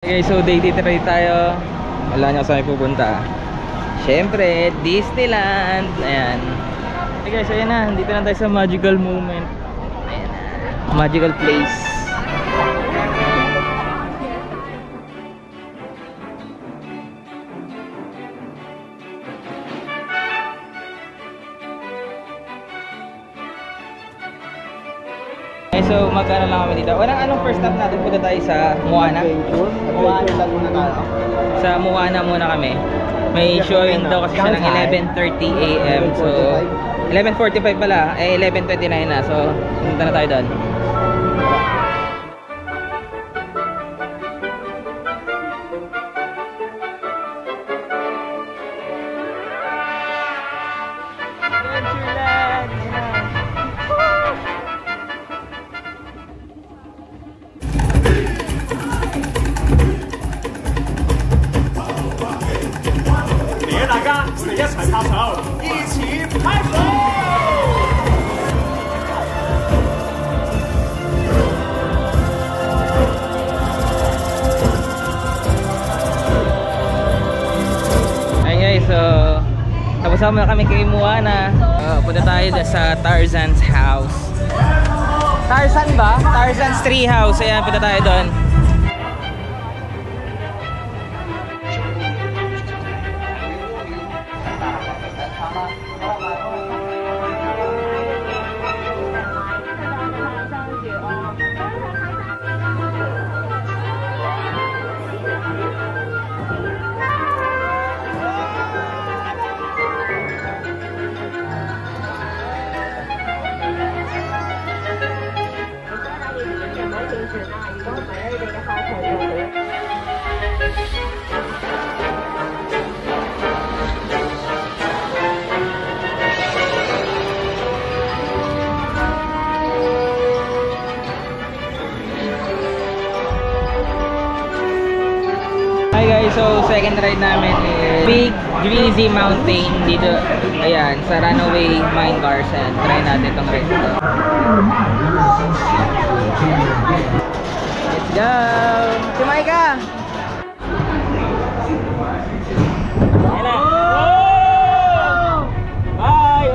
Okay, so day trip tayo. Wala nyo saan pupunta. Siyempre, Disneyland. Ayan. Okay guys, so ayan na. Dito na tayo sa magical moment. Ayan na. Magical place. Okay, so magkano lang kami dito. Anong first stop natin? Punta tayo sa Moana. Sa Moana muna kami. May showing daw kasi siya ng 11:30 AM. So 11:45 pala, 11:29 na. So punta na tayo doon. So, tapos na kami kay Moana. Punta tayo sa Tarzan's house. Tarzan ba? Tarzan's tree house. Ayan, punta tayo doon. Hi guys, so second ride namin is Big Greasy Mountain dito. Ayan, sa Runaway Mine Cars. And try natin itong ride dito. Let's go! Sumay ka! Ayan na! Bye!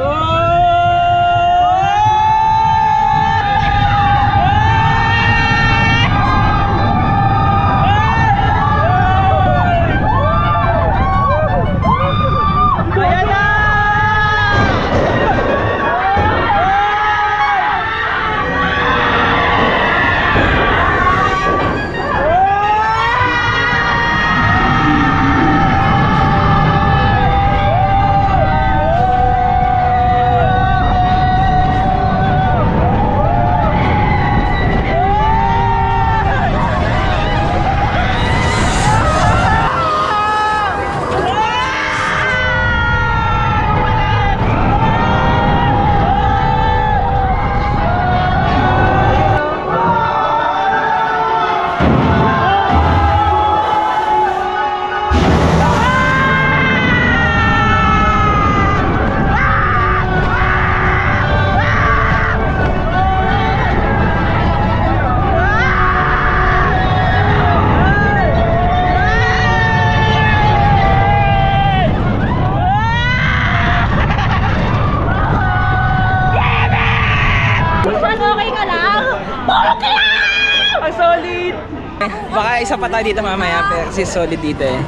Baka isa pa tayo dito mamaya, pero kasi solid dito eh.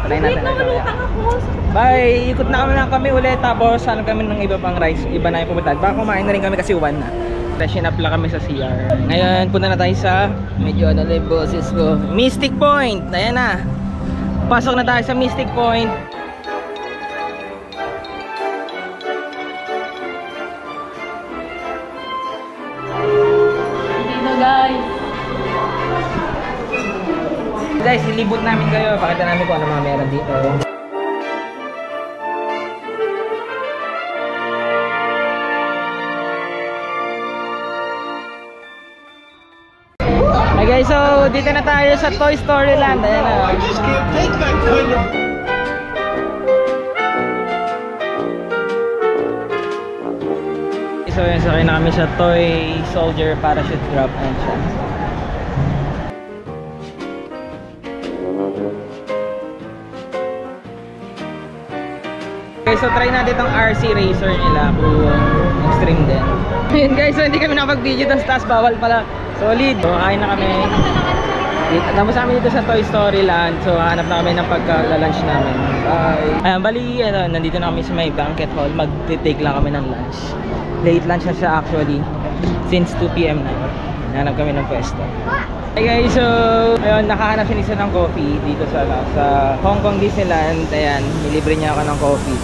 Try natin mamaya. Bye! Ikot na kami ulit, tapos ano kami ng iba pang rice. Iba na yung pumunta. Baka kumain na rin kami kasi 1 na. Freshen up lang kami sa CR. Ngayon, punta na tayo sa medyo ano na yung boses ko. Mystic Point! Ayan na. Pasok na tayo sa Mystic Point. Dito guys. Guys, ilibot namin kayo. Pakita namin kung ano mga meron dito. Hey guys, so dito na tayo sa Toy Story Land. Ayan na. So yun, sakay na kami sa Toy Soldier Parachute Drop. Ayan siya. guys, so try natin itong RC Racer nila kung extreme din. Ayun guys, so hindi kami nakapag-video tas taas bawal pala. Solid. So kain na kami. Tapos kami dito sa Toy Story Land. So hanap na kami ng pagka-lunch namin. Bye. Ayan, bali, nandito na kami sa may banquet hall. Mag-take lang kami ng lunch. Late lunch na siya actually. Since 2 PM na. Hanap kami ng pwesto. Hey guys, so ayun, nakahanap siya isa ng coffee dito sa Hong Kong Disneyland. Ayan, nilibre niya ako ng coffee.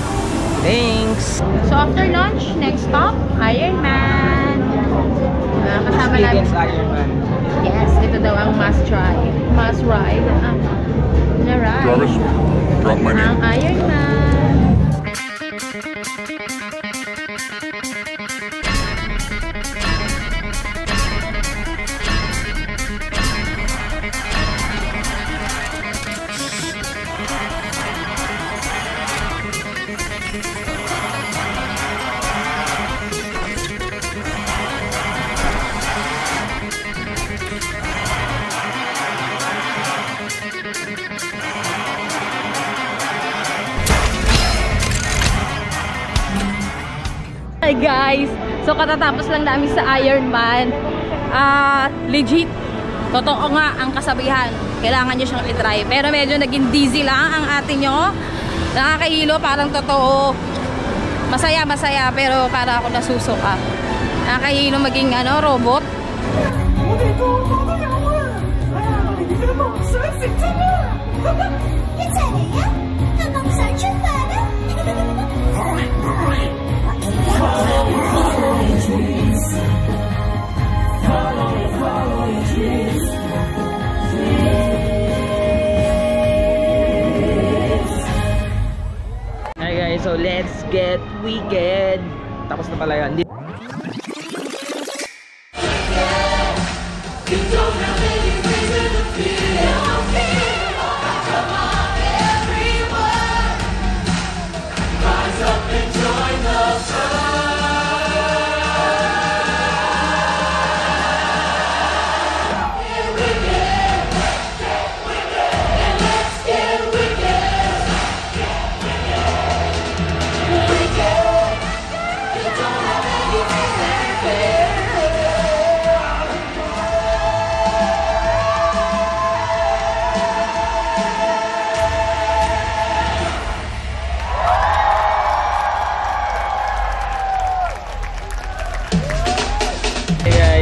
Thanks! So after lunch, next stop, Iron Man. Kasama namin. Iron Man. Yes, ito daw ang must ride. Na ride. Jarvis, drop my name. Ang Iron Man. Hi guys! So katatapos lang namin sa Iron Man. Legit, totoo nga ang kasabihan. Kailangan nyo siyang itry. Pero medyo naging dizzy lang ang atin nyo. Nakakahilo, parang totoo. Masaya, pero para ako nasusuka. Nakakahilo maging robot. Hi guys, so let's get weekend. Tapos na pala yan.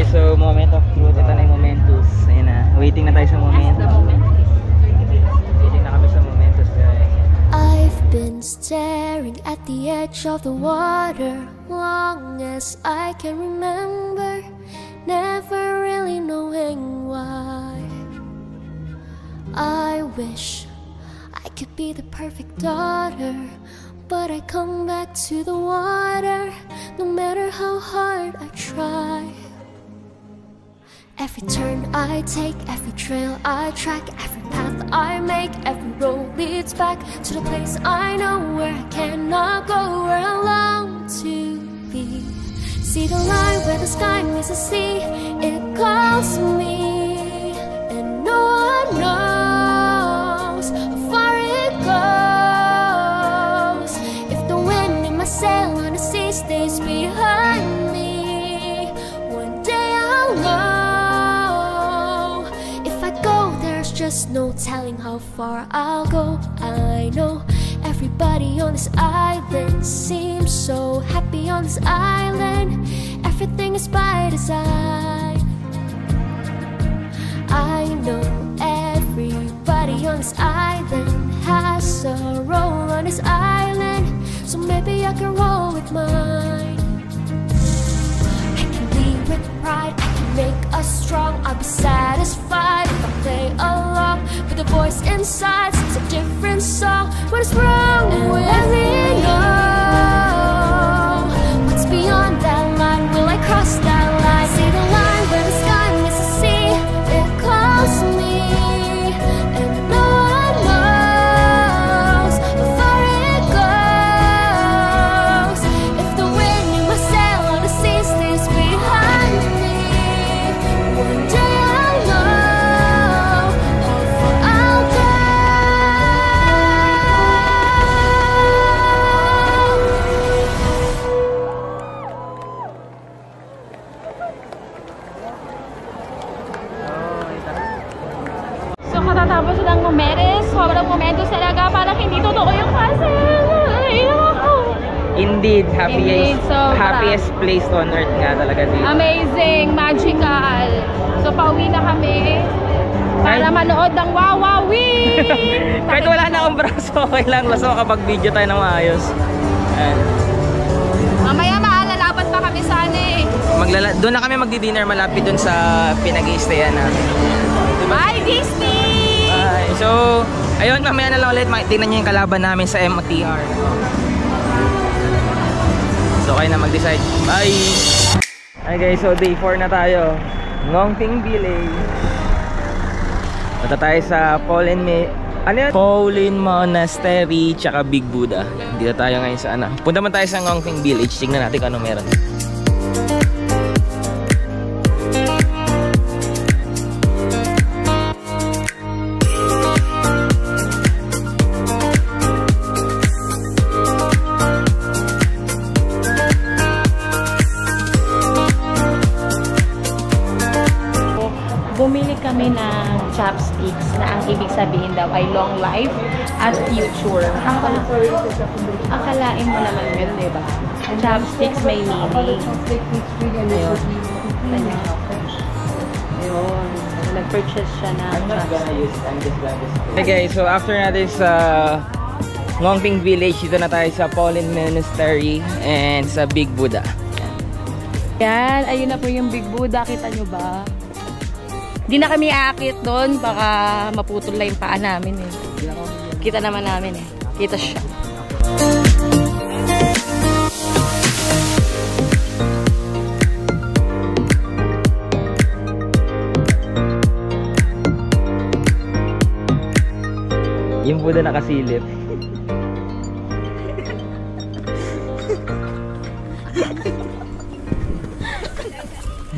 So, moment of truth. Ito na yung Momentus. Ayan na. Waiting na tayo sa Momentus. Waiting na kami sa Momentus, guys. I've been staring at the edge of the water long as I can remember, never really knowing why. I wish I could be the perfect daughter, but I come back to the water no matter how hard I try. Every turn I take, every trail I track, every path I make, every road leads back to the place I know where I cannot go, where I long to be. See the line where the sky meets the sea, it calls me, and no one knows how far it goes. If the wind in my sail on the sea stays behind me, one day I'll know. Just no telling how far I'll go. I know everybody on this island seems so happy on this island. Everything is by design. I know everybody on this island has a role on this island, so maybe I can roll with mine. I can lead with pride, I can make us strong. I'll be satisfied if I play along, but the voice inside sings a different song. What is wrong with me? What's beyond that line? Will I cross that line? See the line where the sky meets the sea, it calls me, and no one knows how far it goes. If the wind in my sail on the sea stays behind me, one day I'll know how far I'll go. kakatapos lang kumeres. Sobrang momentos talaga. Parang hindi totoo yung castle. Naiyak ako. Indeed, Indeed, sobra. happiest place on earth nga talaga dito. Amazing, magical. So pauwi na kami para manood ng Wawawi. Kahit wala na akong braso, okay lang. Basta makapag-video tayo ng maayos. Ayan. Mamaya maalalaban pa kami sa ano eh. Doon na kami magdi-dinner malapit doon sa pinag-i-stayan namin. Diba? Bye Disney! Bye! So, ayun, mamaya na lang ulit. Tingnan nyo yung kalaban namin sa MTR. So, kayo na mag-decide. Bye! Hi guys, so day 4 na tayo. Ngongping Village. Punta tayo sa Pauline Monastery tsaka Big Buddha. Dito tayo ngayon sa ano. Punta man tayo sa Ngongping Village. Tingnan natin kung ano meron. Bumili kami ng chopsticks na ang ibig sabihin daw ay long life at future. Akalain mo naman yun, diba? Chopsticks may meaning. Ayun. Ayun. Nag-purchase siya ng chopsticks. Okay guys, so after natin sa Ngongping Village, dito na tayo sa Pauline Monastery and sa Big Buddha. Yan, ayun na po yung Big Buddha. Kita nyo ba? Hindi na kami aakit doon. Baka maputol lang yung paa namin eh. Kita naman namin eh. Kita siya. Yung Buddha nakasilip.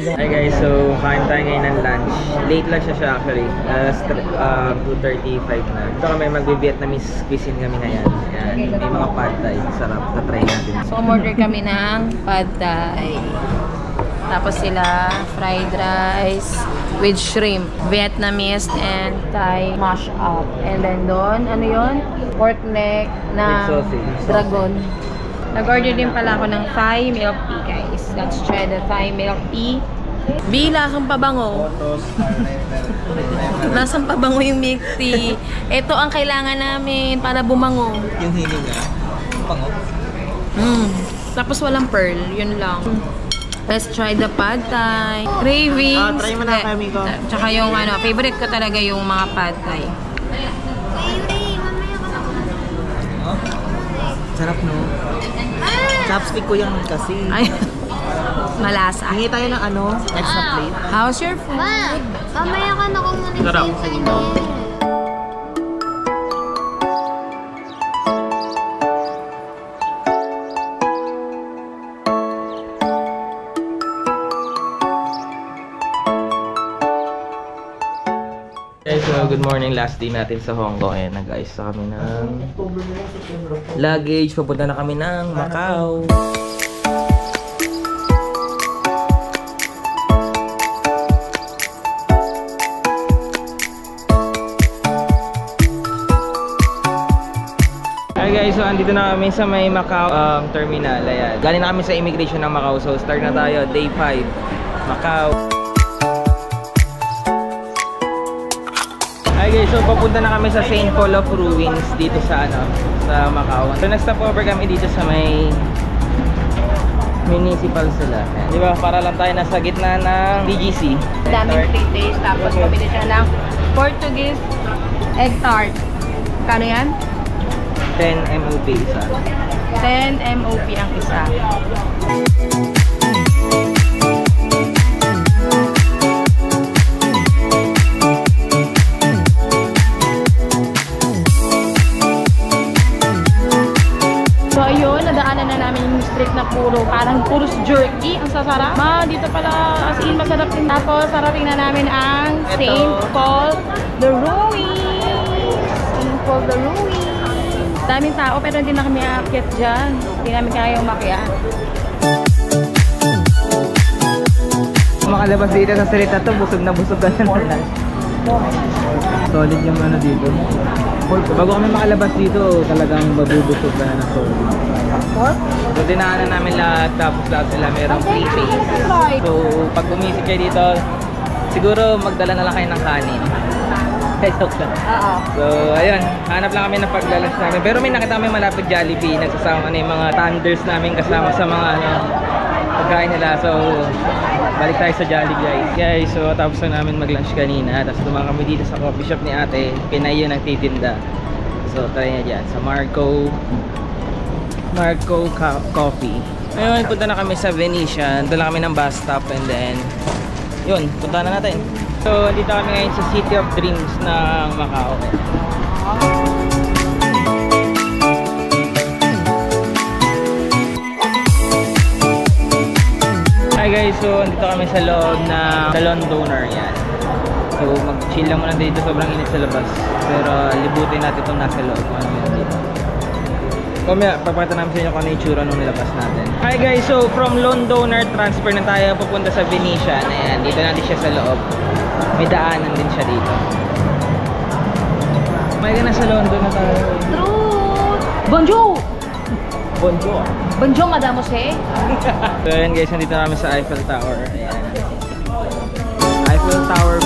Hi guys, so kain tayo ngayon ng lunch. Late lang siya actually. 2:35 na. Ito kami magbe-Vietnamese cuisine kami ngayon. Yan. May mga pad thai. Sarap. Tatry natin. So, umorder kami ng pad thai. Tapos sila, fried rice with shrimp. Vietnamese and Thai mash up. And then doon, ano yun? Pork neck na dragon. Nag-order din pala ako ng Thai milk tea, guys. Let's try the Thai milk tea. Lasang pabango. Lasang pabango yung milk tea. Ito ang kailangan namin para bumango. Yung hininga. Pango. Tapos walang pearl. Yun lang. Let's try the pad thai. Cravings. Try mo na kami ko. Tsaka yung ano, favorite ko talaga yung mga pad thai. Sarap no? Chopstick ko yan kasi. Ay, malasa. Hingi tayo ng ano, extra plate. How's your food? Mamaya ka na kung muna Sarap. sa inyo. Okay, so good morning. Last day natin sa Hong Kong. Ayan na guys, sa kami ng luggage. Papunta na kami ng Macau. Hi guys, so andito na kami sa may Macau terminal. Ayan. Galing na kami sa immigration ng Macau. So start na tayo, day 5, Macau. Hi guys, so papunta na kami sa St. Paul of Ruins dito sa ano, sa Macau. So nag-stop over kami dito sa may municipal sila. Ayan. Di ba? Para lang tayo nasa gitna ng BGC. Daming free taste. Tapos pabili siya ng Portuguese egg tart. Kano yan? 10 MOP isa. 10 MOP ang isa. So ayun, nadaanan na namin yung street na parang puros jerky. Ang sasarap. Dito pala as in masarap din. Tapos sarapin na namin ang St. Paul the Ruins. St. Paul the Ruins. Daming tao pero hindi na kami aakyat dyan. Hindi namin kaya umakyat. Makalabas dito sa street na to, busog na ng lunch. Solid yung ano dito. Bago kami makalabas dito, talagang mabubusog na ng solid. So dinaanan namin lahat, tapos lahat sila merong free face. So pag bumisik kayo dito, siguro magdala na lang kayo ng kanin. Joke lang. So ayun, hanap lang kami ng paglalunch namin. Pero may nakita kami malapit Jollibee, nagsasama yung mga thunders namin kasama sa mga pagkain nila. So balik tayo sa Jollibee guys. So tapos na namin mag-lunch kanina, tapos dumaan kami dito sa coffee shop ni ate. Pinay yun ang titinda. So try na dyan sa Marco Coffee. Ngayon punta na kami sa Venetian. Doon lang kami ng bus stop and then yun, punta na natin. So dito kami ngayon sa City of Dreams ng Macau. Hi guys, so andito kami sa loob ng Salon Donor yan. So mag-chill lang muna dito, sobrang init sa labas. Pero libutin natin itong nasa loob. Ano yun dito? Kumaya, pagpapata namin sa inyo kung ano yung tsura nung nilabas natin. Hi guys, so from Londoner, transfer na tayo papunta sa Venetian. Ayan, dito natin siya sa loob. May daanan din siya dito. May ka na sa London na tayo. True! Bonjour! Bonjour! Bonjour, Madame Jose. So ayan guys, nandito namin sa Eiffel Tower. Ayan. Eiffel Tower